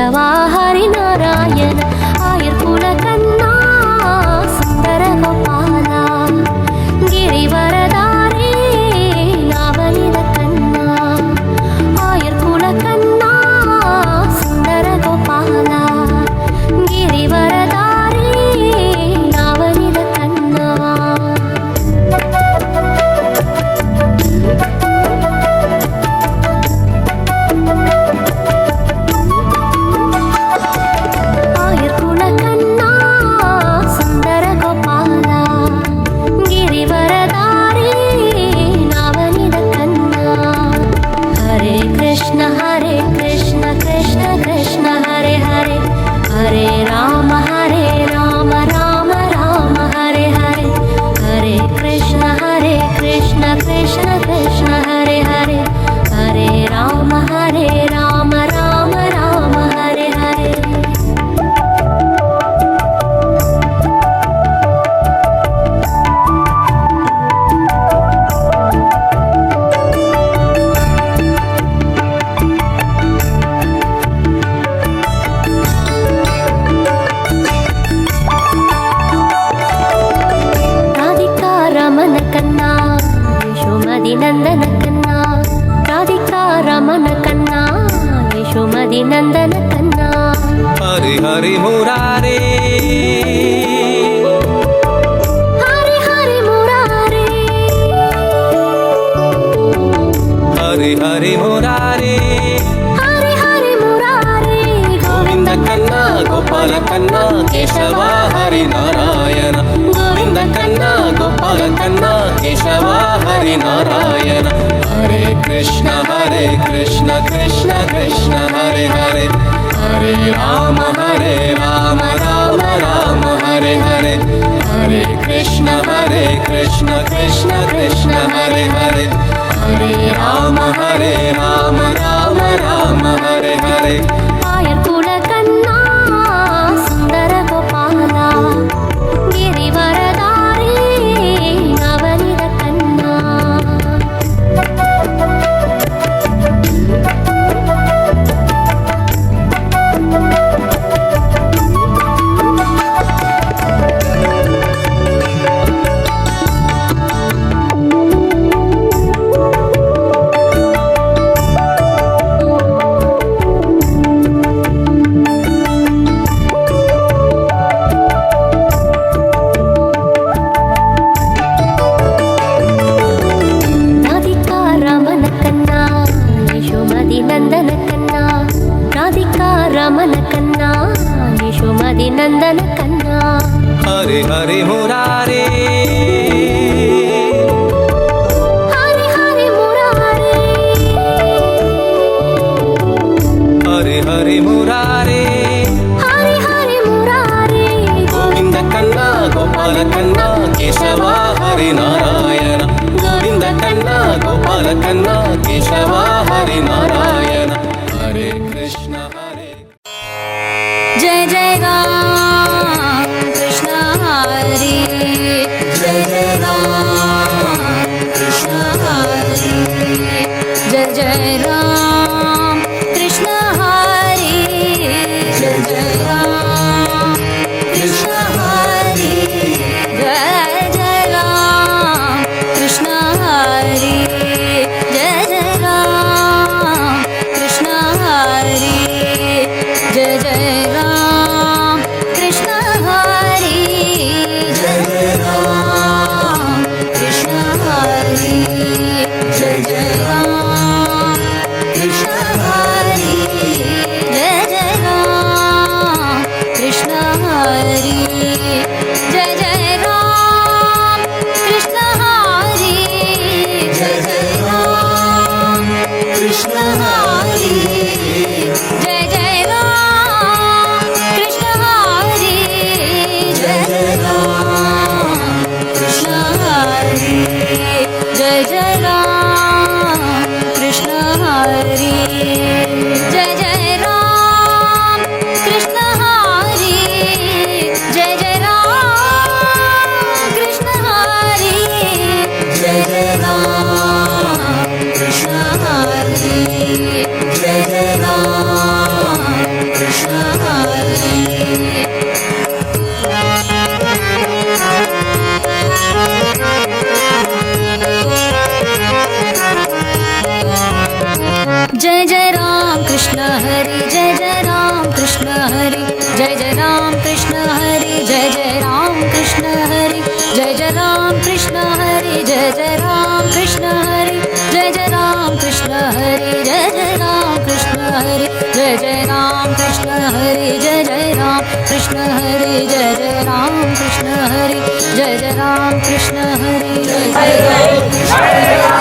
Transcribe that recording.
ಕೇಶವ ಹರಿನಾರಾಯಣ ಆಯುರ್ಕುಲ ಕನ್ನಾ ಸುಂದರ ಗೋಪಾಲ ಗಿರಿವರದಾರಿ ನಾವಲಿದ ಕನ್ನಾ ಆಯುರ್ಕುಲ ಕನ್ನಾ ಸುಂದರ ಗೋಪಾಲ ಗಿರಿವರದಾರಿ ನಾವಲಿದ ಕನ್ನಾ ನಂದನ ಕನ್ನಾ ರಾಧಿಕಾ ರಮಣ ಕನ್ನಾ ಯಶೋಮತಿ ನಂದನ ಕನ್ನಾ ಹರಿ ಹರಿ ಮುರಾರೇ ಹರಿ ಹರಿ ಮುರಾರೇ ಹರಿ ಹರಿ ಮುರಾರೇ ಹರಿ ಹರಿ ಮುರಾರೇ ಗೋವಿಂದ ಕನ್ನಾ ಗೋಪಾಲ ಕನ್ನಾ ಕೇಶವ ಹರಿ ನಾರಾಯಣ ಗೋವಿಂದ ಕನ್ನಾ ಗೋಪಾಲ ಕನ್ನಾ ಕೇಶವ ಹರಿ ನಾರಾಯಣ ಹರೇ ಕೃಷ್ಣ ಕೃಷ್ಣ ಕೃಷ್ಣ ಹರೆ ಹರೆ ಹರೇ ರಾಮ ರಾಮ ರಾಮ ಹರೆ ಹರೆ ಹರೇ ಕೃಷ್ಣ ಕೃಷ್ಣ ಕೃಷ್ಣ ಹರೆ ಹರೆ ಹರೇ ರಾಮ ರಾಮ ರಾಮ ಹರೆ ಹರೆ ಆಯುರ್ಕುಲ ಕನ್ನಾ ಸುಂದರ ಗೋಪಾಲ ಗಿರಿವರದಾರಿ ನವನಿದ ಕನ್ನಾ ನಂದನ ಕನ್ನಾ ರಾಧಿಕಾ ರಮಣ ಕನ್ನಾ ಯಶೋಮತಿ ನಂದನ ಕನ್ನಾ ಹರಿ ಹರಿ ಮುರಾರೇ ಹರಿ ಹರಿ ಮುರಾರೇ ಹರಿ ಹರಿ ಮುರಾರೇ ಹರಿ ಹರಿ ಮುರಾರೇ ಗೋವಿಂದ ಕನ್ನಾ ಗೋಪಾಲ ಕನ್ನಾ ಕೇಶವ ಹರಿ ನಾರಾಯಣ ಗೋವಿಂದ ಕನ್ನಾ ಗೋಪಾಲ ಕನ್ನಾ ಕೇಶವ ಹರಿ ನಾರಾಯಣ ಹರೇ ಕೃಷ್ಣ ಜಯ ಜಯ ರಾಮ ಕೃಷ್ಣ ಹರಿ ಜಯ ಜಯ ರಾಮ ಕೃಷ್ಣ ಹರಿ ಜಯ ಜಯ ರಾಮ ಕೃಷ್ಣ ಹರಿ ಜಯ ಜಯ ರಾಮ ಕೃಷ್ಣ ಹರಿ ಜಯ ಜಯ ರಾಮ ಕೃಷ್ಣ ಹರಿ ಜಯ हरि जय जय राम कृष्ण हरि जय जय राम कृष्ण हरि जय जय राम कृष्ण हरि जय जय राम कृष्ण हरि जय जय राम कृष्ण हरि जय जय राम कृष्ण हरि जय जय राम कृष्ण हरि जय जय राम कृष्ण हरि जय जय राम कृष्ण हरि जय जय राम कृष्ण हरि जय जय राम कृष्ण हरि जय जय राम कृष्ण हरि